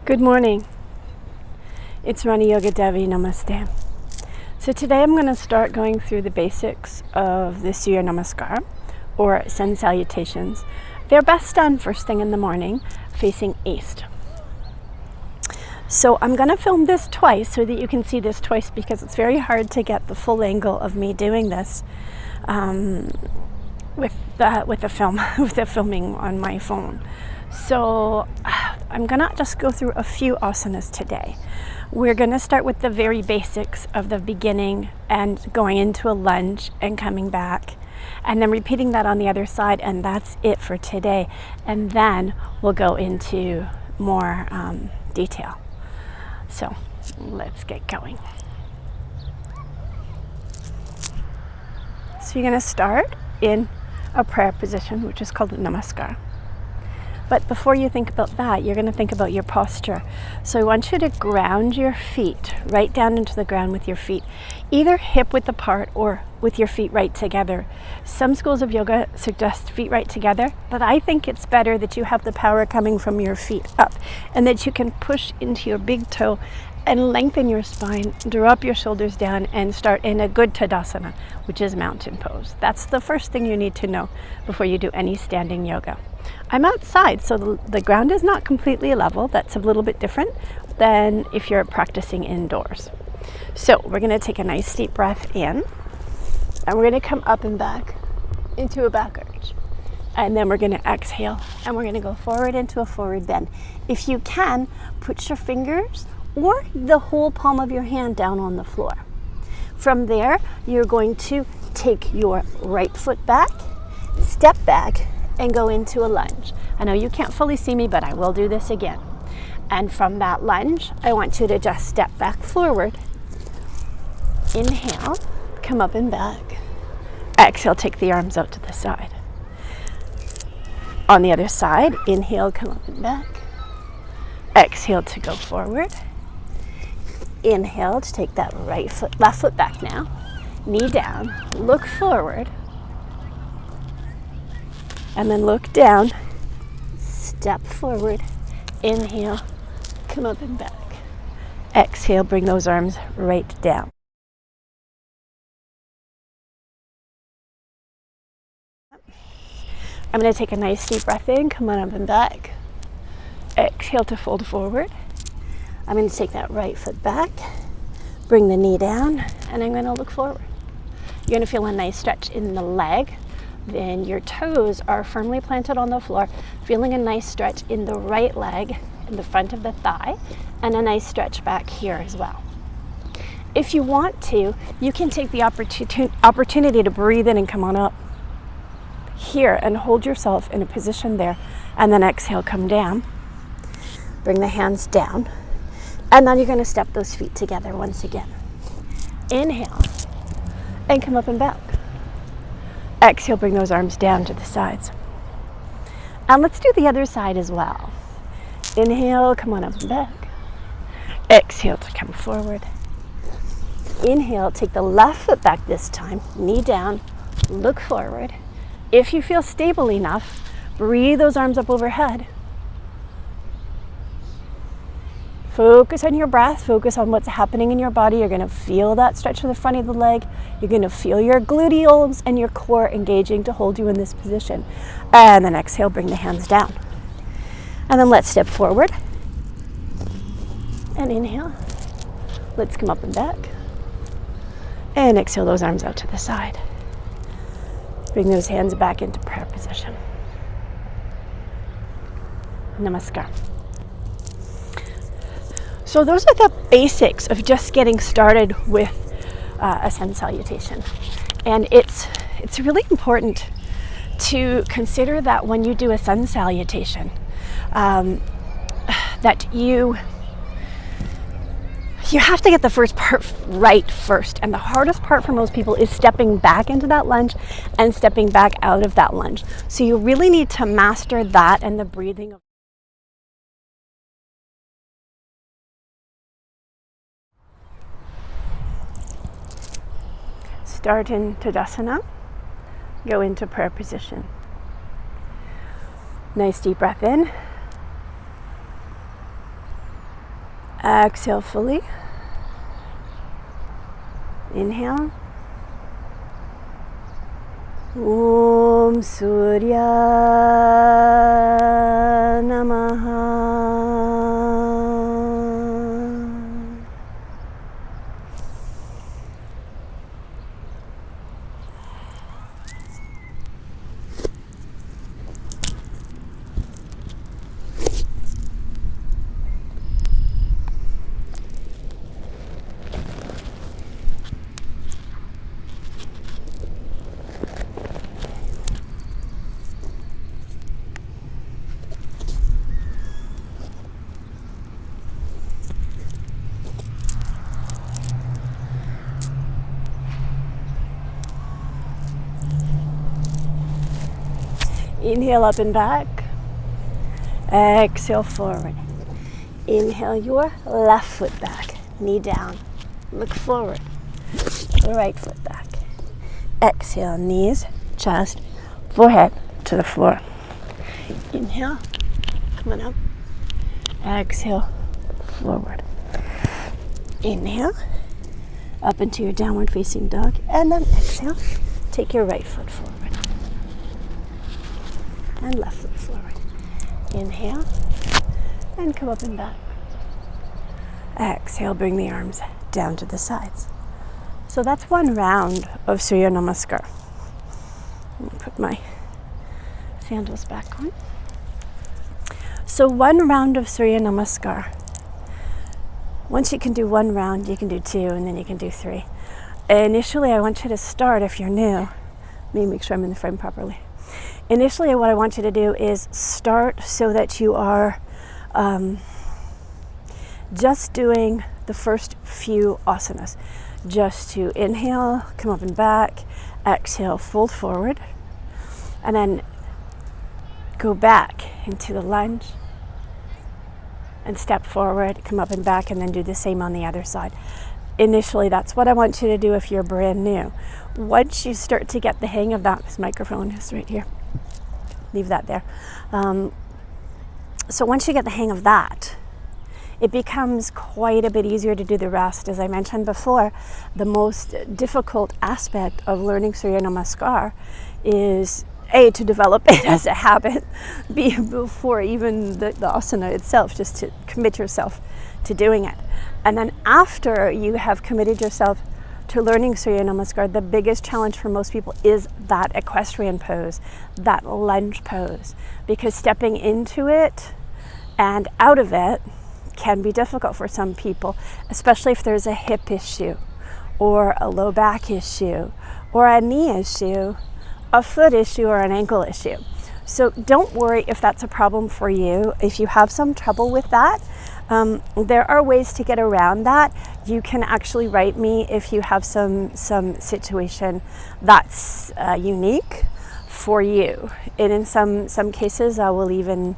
Good morning. It's Rani Yoga Devi. Namaste. So today I'm going to start going through the basics of the Surya Namaskar, or sun salutations. They're best done first thing in the morning, facing east. So I'm going to film this twice so that you can see this twice, because it's very hard to get the full angle of me doing this with the filming on my phone. So I'm gonna just go through a few asanas today. We're gonna start with the very basics of the beginning and going into a lunge and coming back, and then repeating that on the other side, and that's it for today. And then we'll go into more detail. So let's get going. So you're gonna start in a prayer position, which is called Namaskar. But before you think about that, you're going to think about your posture. So I want you to ground your feet right down into the ground with your feet, either hip width apart or with your feet right together. Some schools of yoga suggest feet right together, but I think it's better that you have the power coming from your feet up, and that you can push into your big toe and lengthen your spine, drop your shoulders down, and start in a good Tadasana, which is mountain pose. That's the first thing you need to know before you do any standing yoga. I'm outside, so the ground is not completely level. That's a little bit different than if you're practicing indoors. So we're going to take a nice deep breath in, and we're going to come up and back into a back arch. And then we're going to exhale, and we're going to go forward into a forward bend. If you can, put your fingers or the whole palm of your hand down on the floor. From there, you're going to take your right foot back, step back, and go into a lunge. I know you can't fully see me, but I will do this again. And from that lunge, I want you to just step back forward. Inhale, come up and back. Exhale, take the arms out to the side. On the other side, inhale, come up and back. Exhale to go forward. Inhale to take that left foot back now. Knee down, look forward. And then look down, step forward, inhale, come up and back. Exhale, bring those arms right down. I'm going to take a nice deep breath in, come on up and back. Exhale to fold forward. I'm going to take that right foot back, bring the knee down, and I'm going to look forward. You're going to feel a nice stretch in the leg. Then your toes are firmly planted on the floor, feeling a nice stretch in the right leg, in the front of the thigh, and a nice stretch back here as well. If you want to, you can take the opportunity to breathe in and come on up here and hold yourself in a position there, and then exhale, come down, bring the hands down, and then you're going to step those feet together once again. Inhale, and come up and back. Exhale, bring those arms down to the sides. And let's do the other side as well. Inhale, come on up and back. Exhale to come forward. Inhale, take the left foot back this time, knee down, look forward. If you feel stable enough, breathe those arms up overhead. Focus on your breath, focus on what's happening in your body. You're going to feel that stretch to the front of the leg. You're going to feel your gluteals and your core engaging to hold you in this position. And then exhale, bring the hands down. And then let's step forward. And inhale. Let's come up and back. And exhale those arms out to the side. Bring those hands back into prayer position. Namaskar. So those are the basics of just getting started with a sun salutation. And it's really important to consider that when you do a sun salutation, that you have to get the first part right first. And the hardest part for most people is stepping back into that lunge and stepping back out of that lunge. So you really need to master that and the breathing. Start in Tadasana, go into prayer position. Nice deep breath in. Exhale fully. Inhale. Om Surya Namaha. Inhale up and back. Exhale forward. Inhale your left foot back. Knee down. Look forward. Right foot back. Exhale, knees, chest, forehead to the floor. Inhale. Come on up. Exhale, forward. Inhale. Up into your downward facing dog. And then exhale. Take your right foot forward. And left foot forward. Inhale, and come up and back. Exhale, bring the arms down to the sides. So that's one round of Surya Namaskar. Let me put my sandals back on. So one round of Surya Namaskar. Once you can do one round, you can do two, and then you can do three. Initially, I want you to start, if you're new, let me make sure I'm in the frame properly. Initially, what I want you to do is start so that you are just doing the first few asanas. Just to inhale, come up and back, exhale, fold forward, and then go back into the lunge and step forward, come up and back, and then do the same on the other side. Initially, that's what I want you to do if you're brand new. Once you start to get the hang of that, this microphone is right here. Leave that there. So once you get the hang of that, it becomes quite a bit easier to do the rest. As I mentioned before, the most difficult aspect of learning Surya Namaskar is A, to develop it as a habit, B, before even the asana itself, just to commit yourself to doing it. And then after you have committed yourself to learning Surya Namaskar, the biggest challenge for most people is that equestrian pose, that lunge pose, because stepping into it and out of it can be difficult for some people, especially if there's a hip issue or a low back issue or a knee issue, a foot issue, or an ankle issue. So don't worry if that's a problem for you. If you have some trouble with that, there are ways to get around that. You can actually write me if you have some situation that's unique for you. And in some cases, I will even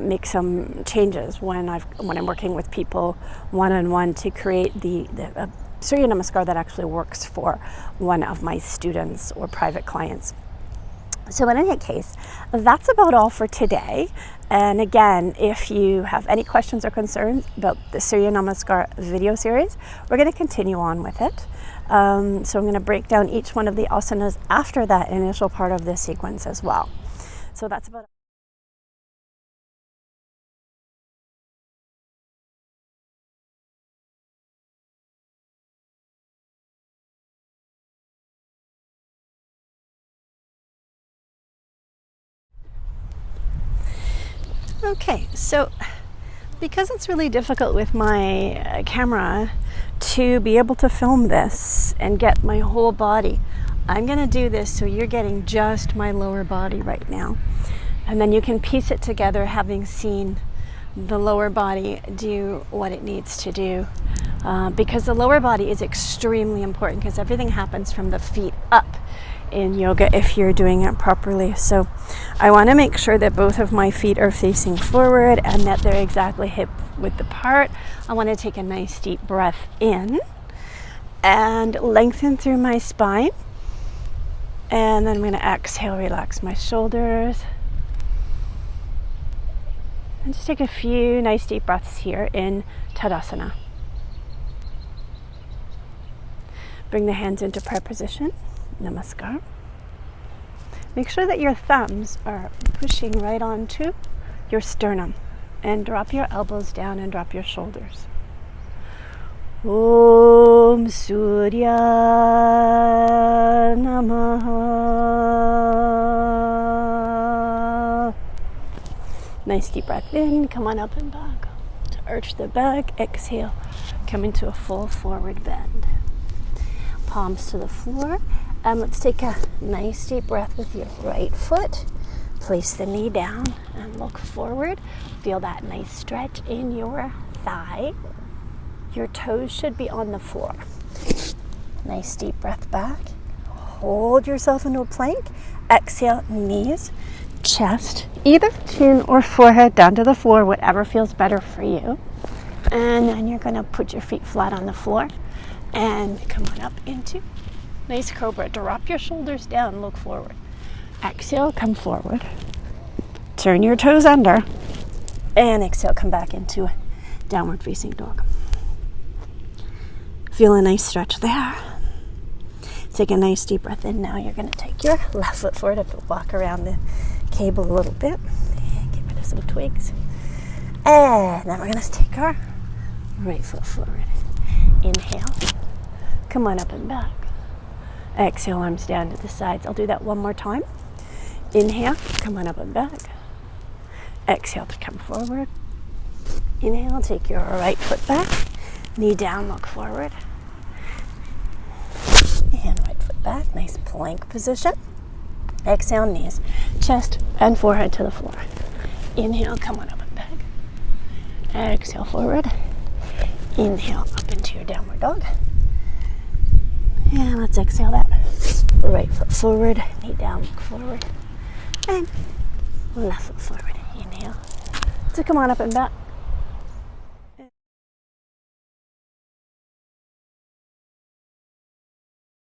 make some changes when I'm working with people one-on-one to create the Surya Namaskar that actually works for one of my students or private clients. So in any case, that's about all for today. And again, if you have any questions or concerns about the Surya Namaskar video series, we're going to continue on with it. So I'm going to break down each one of the asanas after that initial part of the sequence as well. So that's about Okay, so because it's really difficult with my camera to be able to film this and get my whole body, I'm going to do this so you're getting just my lower body right now. And then you can piece it together having seen the lower body do what it needs to do. Because the lower body is extremely important because everything happens from the feet up in yoga if you're doing it properly. So I want to make sure that both of my feet are facing forward and that they're exactly hip width apart. I want to take a nice deep breath in and lengthen through my spine. And then I'm going to exhale, relax my shoulders. And just take a few nice deep breaths here in Tadasana. Bring the hands into prayer position, Namaskar. Make sure that your thumbs are pushing right onto your sternum, and drop your elbows down and drop your shoulders. Om Surya Namaha. Nice deep breath in, come on up and back. To arch the back, exhale, come into a full forward bend. Palms to the floor, and let's take a nice deep breath with your right foot. Place the knee down and look forward. Feel that nice stretch in your thigh. Your toes should be on the floor. Nice deep breath back. Hold yourself into a plank. Exhale, knees, chest, either chin or forehead down to the floor, whatever feels better for you. And then you're going to put your feet flat on the floor and come on up into nice cobra. Drop your shoulders down, look forward. Exhale, come forward. Turn your toes under. And exhale, come back into downward facing dog. Feel a nice stretch there. Take a nice deep breath in. Now you're going to take your left foot forward, walk around the cable a little bit. Get rid of some twigs. And then we're going to take our right foot forward. Inhale. Come on up and back. Exhale, arms down to the sides. I'll do that one more time. Inhale, come on up and back. Exhale to come forward. Inhale, take your right foot back. Knee down, look forward. And right foot back, nice plank position. Exhale, knees, chest, and forehead to the floor. Inhale, come on up and back. Exhale, forward. Inhale, up into your downward dog. And let's exhale that. Right foot forward, knee down, look forward. And left foot forward. Inhale. So come on up and back.